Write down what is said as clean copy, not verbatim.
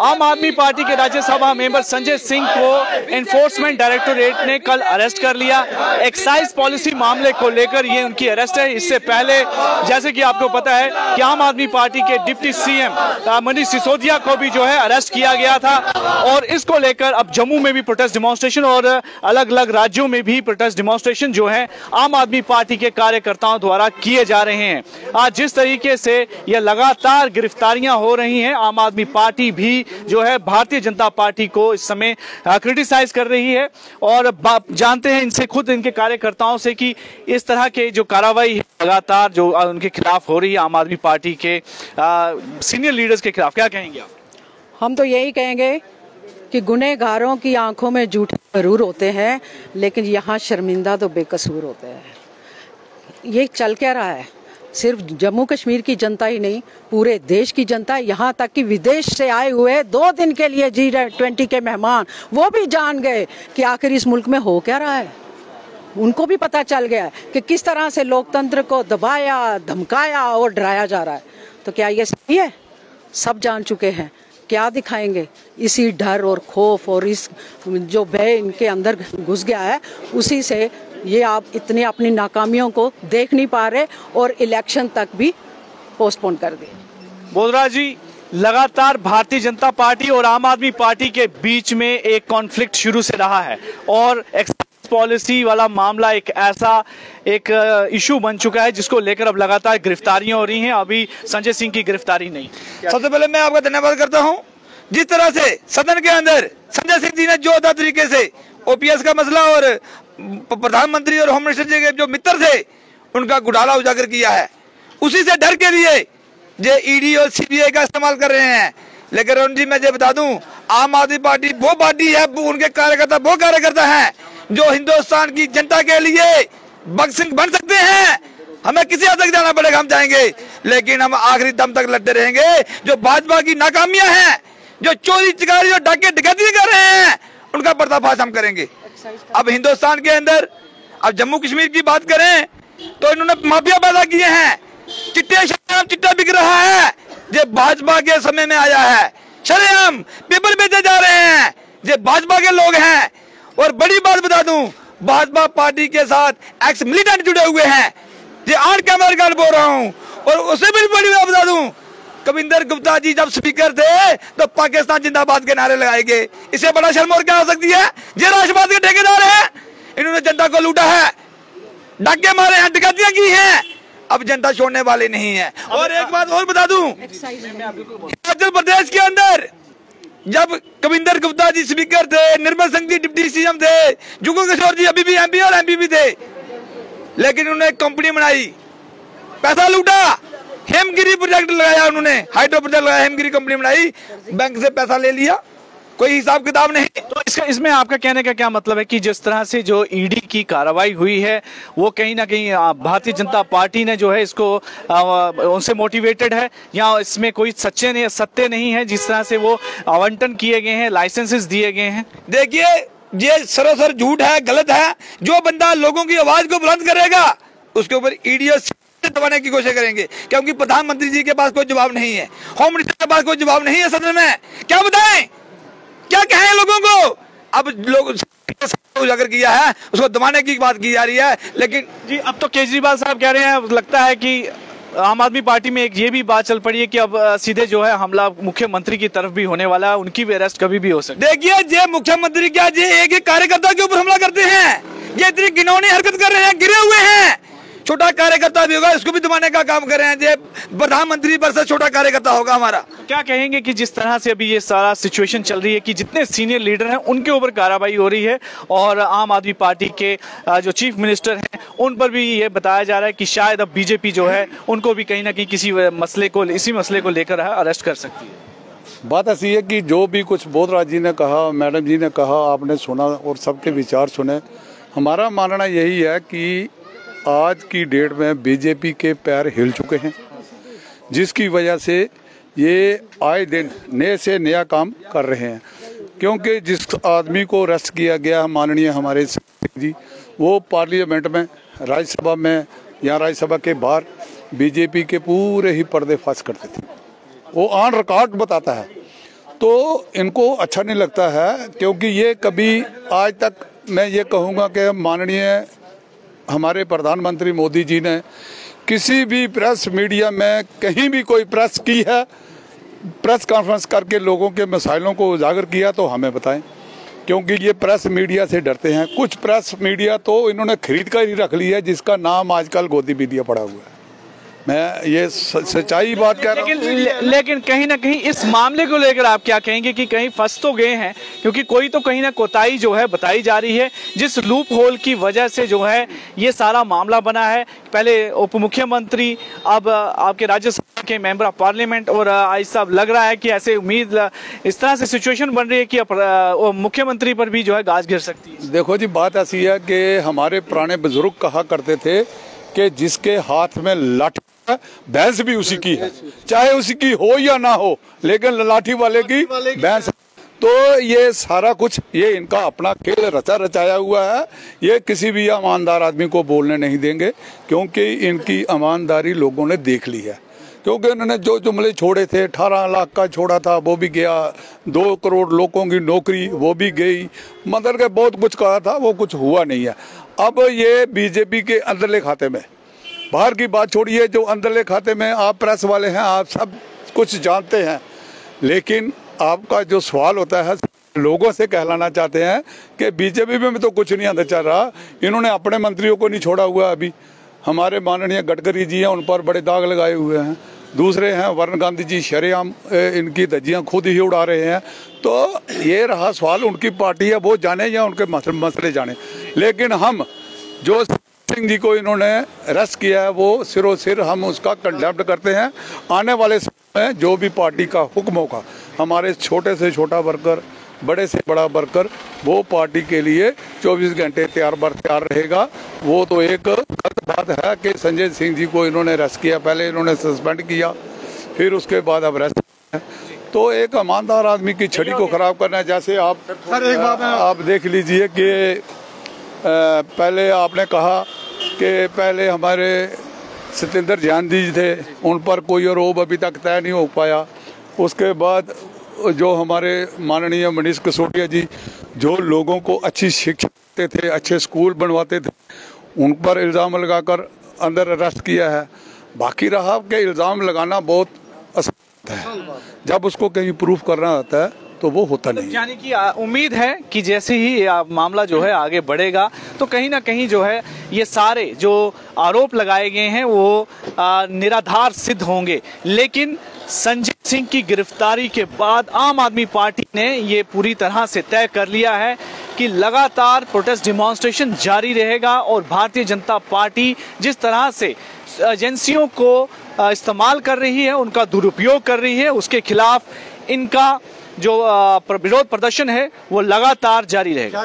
आम आदमी पार्टी के राज्यसभा मेंबर संजय सिंह को एनफोर्समेंट डायरेक्टोरेट ने कल अरेस्ट कर लिया। एक्साइज पॉलिसी मामले को लेकर ये उनकी अरेस्ट है। इससे पहले जैसे कि आपको पता है कि आम आदमी पार्टी के डिप्टी सीएम मनीष सिसोदिया को भी जो है अरेस्ट किया गया था और इसको लेकर अब जम्मू में भी प्रोटेस्ट डिमॉन्स्ट्रेशन और अलग अलग राज्यों में भी प्रोटेस्ट डिमॉन्स्ट्रेशन जो है आम आदमी पार्टी के कार्यकर्ताओं द्वारा किए जा रहे हैं। आज जिस तरीके से यह लगातार गिरफ्तारियां हो रही हैं, आम आदमी पार्टी भी जो है भारतीय जनता पार्टी को इस समय क्रिटिसाइज कर रही है और जानते हैं इनसे खुद इनके कार्यकर्ताओं से कि इस तरह के जो कार्रवाई लगातार जो उनके खिलाफ हो रही है आम आदमी पार्टी के सीनियर लीडर्स के खिलाफ, क्या कहेंगे आप? हम तो यही कहेंगे कि गुनहगारों की आंखों में झूठ जरूर होते हैं, लेकिन यहाँ शर्मिंदा तो बेकसूर होते हैं। ये चल क्या रहा है? सिर्फ जम्मू कश्मीर की जनता ही नहीं, पूरे देश की जनता, यहाँ तक कि विदेश से आए हुए 2 दिन के लिए G20 के मेहमान वो भी जान गए कि आखिर इस मुल्क में हो क्या रहा है। उनको भी पता चल गया कि किस तरह से लोकतंत्र को दबाया, धमकाया और डराया जा रहा है। तो क्या ये सही है? सब जान चुके हैं। क्या दिखाएंगे? इसी डर और खौफ और इस जो भय इनके अंदर घुस गया है, उसी से ये आप इतने अपनी नाकामियों को देख नहीं पा रहे और इलेक्शन तक भी पोस्टपोन कर दिए। बोधराज जी, लगातार भारतीय जनता पार्टी और आम आदमी पार्टी के बीच में एक कॉन्फ्लिक्ट शुरू से रहा है और एक्साइज पॉलिसी वाला मामला एक ऐसा एक इशू बन चुका है जिसको लेकर अब लगातार गिरफ्तारियां हो रही हैं। अभी संजय सिंह की गिरफ्तारी नहीं। सबसे पहले मैं आपका धन्यवाद करता हूं। जिस तरह से सदन के अंदर संजय सिंह जी ने जो अदा तरीके से ओपीएस का मसला और प्रधानमंत्री और होम मिनिस्टर जी के जो मित्र थे उनका घोटाला उजागर किया है, उसी से डर के लिए जो ईडी और सीबीआई का इस्तेमाल कर रहे हैं। लेकिन अरुण जी, मैं ये बता दूं, आम आदमी पार्टी वो पार्टी है, उनके कार्यकर्ता वो कार्यकर्ता हैं जो हिंदुस्तान की जनता के लिए भगत सिंह बन सकते हैं। हमें किसी हद तक जाना पड़ेगा, हम जाएंगे, लेकिन हम आखिरी दम तक लड़ते रहेंगे। जो भाजपा की नाकामियां हैं, जो चोरी चिकारी और डाके डकैती कर रहे हैं, उनका पर्दाफाश हम करेंगे। अब हिंदुस्तान के अंदर अब जम्मू कश्मीर की बात करें तो इन्होंने माफिया पैदा किए हैं। चिट्टे शरेआम चिट्टा बिक रहा है, ये भाजपा के समय में आया है। शरेआम पेपर बेचे जा रहे हैं, ये भाजपा के लोग हैं। और बड़ी बात बता दूं, भाजपा पार्टी के साथ एक्स मिलिटेंट जुड़े हुए हैं, ये ऑन कैमरा रिकॉर्ड बोल रहा हूं। और उससे भी बड़ी बात बता दूं, कविंदर गुप्ता जी जब स्पीकर थे तो पाकिस्तान जिंदाबाद के नारे लगाएंगे। इससे बड़ा शर्म और क्या हो सकती है? ये राष्ट्रवाद के ठेकेदार हैं, इन्होंने जनता को लूटा है, डाके मारे हैं, डकैतियां की हैं। अब जनता छोड़ने वाले नहीं है। और एक बात और बता दूं, हिमाचल प्रदेश के अंदर जब कविंदर गुप्ता जी स्पीकर थे, निर्मल सिंह जी डिप्टी सीएम थे, जुगल किशोर जी अभी भी एमपी और एमपी भी थे, लेकिन उन्होंने एक कंपनी बनाई, पैसा लूटा, हेमगिरी प्रोजेक्ट लगाया, उन्होंने हाइड्रो प्रोजेक्ट लगाया, हेमगिरी कंपनी बनाई, बैंक से पैसा ले लिया, कोई हिसाब किताब नहीं। तो इसमें आपका कहने का क्या मतलब है कि जिस तरह से जो ईडी की कार्रवाई हुई है वो कहीं ना कहीं भारतीय जनता पार्टी ने जो है इसको उनसे मोटिवेटेड है, या इसमें कोई सत्य नहीं है जिस तरह से वो आवंटन किए गए हैं, लाइसेंसेस दिए गए हैं? देखिए, ये सरासर झूठ है, गलत है। जो बंदा लोगों की आवाज को बुलंद करेगा उसके ऊपर ईडी दबाने की कोशिश करेंगे, क्योंकि प्रधानमंत्री जी के पास कोई जवाब नहीं है, होम मिनिस्टर के पास कोई जवाब नहीं है सदन में। क्या बताएं, क्या कहें लोगों को? अब लोग उजागर किया है, उसको दबाने की बात की जा रही है। लेकिन जी, अब तो केजरीवाल साहब कह रहे हैं, लगता है कि आम आदमी पार्टी में एक ये भी बात चल पड़ी है कि अब सीधे जो है हमला मुख्यमंत्री की तरफ भी होने वाला है, उनकी भी अरेस्ट कभी भी हो सकती है। देखिए, ये मुख्यमंत्री क्या ये एक कार्यकर्ता के ऊपर हमला करते हैं, ये इतनी घिनौनी हरकत कर रहे हैं, गिरे हुए हैं। छोटा कार्यकर्ता भी होगा, इसको भी दबाने का काम कर रहे हैं। ये प्रधानमंत्री वर्सेस छोटा कार्यकर्ता होगा हमारा। क्या कहेंगे कि जिस तरह से अभी ये सारा सिचुएशन चल रही है कि जितने सीनियर लीडर हैं उनके ऊपर कार्रवाई हो रही है और आम आदमी पार्टी के जो चीफ मिनिस्टर हैं उन पर भी ये बताया जा रहा है कि शायद अब बीजेपी जो है उनको भी कहीं ना कहीं इसी मसले को लेकर अरेस्ट कर सकती है? बात ऐसी है कि जो भी कुछ बोधराज जी ने कहा, मैडम जी ने कहा, आपने सुना और सबके विचार सुने। हमारा मानना यही है कि आज की डेट में बीजेपी के पैर हिल चुके हैं, जिसकी वजह से ये आए दिन नए से नया काम कर रहे हैं। क्योंकि जिस आदमी को अरेस्ट किया गया, माननीय हमारे जी, वो पार्लियामेंट में, राज्यसभा में या राज्यसभा के बाहर बीजेपी के पूरे ही पर्दे फाश करते थे। वो ऑन रिकॉर्ड बताता है। तो इनको अच्छा नहीं लगता है, क्योंकि ये कभी आज तक मैं ये कहूँगा कि माननीय हमारे प्रधानमंत्री मोदी जी ने किसी भी प्रेस मीडिया में कहीं भी कोई प्रेस की है, प्रेस कॉन्फ्रेंस करके लोगों के मसाइलों को उजागर किया तो हमें बताएं, क्योंकि ये प्रेस मीडिया से डरते हैं। कुछ प्रेस मीडिया तो इन्होंने खरीद कर ही रख लिया है, जिसका नाम आजकल गोदी मीडिया पड़ा हुआ है। मैं ये सच्चाई बात कह रहा हूँ। लेकिन कहीं ना कहीं इस मामले को लेकर आप क्या कहेंगे कि कहीं फंस तो गए हैं, क्योंकि कोई तो कहीं ना कोताही जो है बताई जा रही है, जिस लूप होल की वजह से जो है ये सारा मामला बना है। पहले उप मुख्यमंत्री, अब आपके राज्यसभा के मेंबर ऑफ पार्लियामेंट, और आज साहब लग रहा है कि ऐसे उम्मीद इस तरह से सिचुएशन बन रही है कि मुख्यमंत्री पर भी जो है गाज गिर सकती है। देखो जी, बात ऐसी है कि हमारे पुराने बुजुर्ग कहा करते थे कि जिसके हाथ में लाठी भैंस भी उसी की है, चाहे उसी की हो या ना हो, लेकिन लाठी वाले की भैंस। तो ये सारा कुछ ये इनका अपना खेल रचा रचाया हुआ है। ये किसी भी ईमानदार आदमी को बोलने नहीं देंगे, क्योंकि इनकी ईमानदारी लोगों ने देख ली है। क्योंकि उन्होंने जो जुमले छोड़े थे, 18 लाख का छोड़ा था वो भी गया, 2 करोड़ लोगों की नौकरी वो भी गई, मतलब के बहुत कुछ कहा था वो कुछ हुआ नहीं है। अब ये बीजेपी के अंदरले खाते में, बाहर की बात छोड़िए, जो अंदरले खाते में आप प्रेस वाले हैं, आप सब कुछ जानते हैं, लेकिन आपका जो सवाल होता है, लोगों से कहलाना चाहते हैं कि बीजेपी में तो कुछ नहीं अंदर चल रहा। इन्होंने अपने मंत्रियों को नहीं छोड़ा हुआ। अभी हमारे माननीय गडकरी जी हैं, उन पर बड़े दाग लगाए हुए हैं। दूसरे हैं वरुण गांधी जी, शरेआम इनकी धज्जियां खुद ही उड़ा रहे हैं। तो ये रहा सवाल, उनकी पार्टी है वो जाने या उनके मसले जाने। लेकिन हम जो सिंह जी को इन्होंने अरेस्ट किया है वो सिरों सिर हम उसका कंडेम्ड करते हैं। आने वाले समय में जो भी पार्टी का हुक्म होगा, हमारे छोटे से छोटा वर्कर, बड़े से बड़ा वर्कर, वो पार्टी के लिए 24 घंटे तैयार रहेगा। वो तो एक गलत बात है कि संजय सिंह जी को इन्होंने अरेस्ट किया, पहले इन्होंने सस्पेंड किया, फिर उसके बाद अब अरेस्ट किया। तो एक ईमानदार आदमी की छड़ी को खराब करना है। जैसे आप देख लीजिए कि पहले आपने कहा कि पहले हमारे सत्येंद्र जैन जी थे, उन पर कोई आरोप अभी तक तय नहीं हो पाया। उसके बाद जो हमारे माननीय मनीष सिसोदिया जी, जो लोगों को अच्छी शिक्षा देते थे, अच्छे स्कूल बनवाते थे, उन पर इल्ज़ाम लगाकर अंदर अरेस्ट किया है। बाकी रहा कि इल्ज़ाम लगाना बहुत आसान है, जब उसको कहीं प्रूफ करना होता है तो वो होता नहीं। यानी कि उम्मीद है कि जैसे ही मामला जो है आगे बढ़ेगा तो कहीं ना कहीं जो है ये सारे जो आरोप लगाए गए हैं वो निराधार सिद्ध होंगे। लेकिन संजय सिंह की गिरफ्तारी के बाद आम आदमी पार्टी ने ये पूरी तरह से तय कर लिया है कि लगातार प्रोटेस्ट डिमॉन्स्ट्रेशन जारी रहेगा, और भारतीय जनता पार्टी जिस तरह से एजेंसियों को इस्तेमाल कर रही है, उनका दुरुपयोग कर रही है, उसके खिलाफ इनका जो विरोध प्रदर्शन है वो लगातार जारी रहेगा।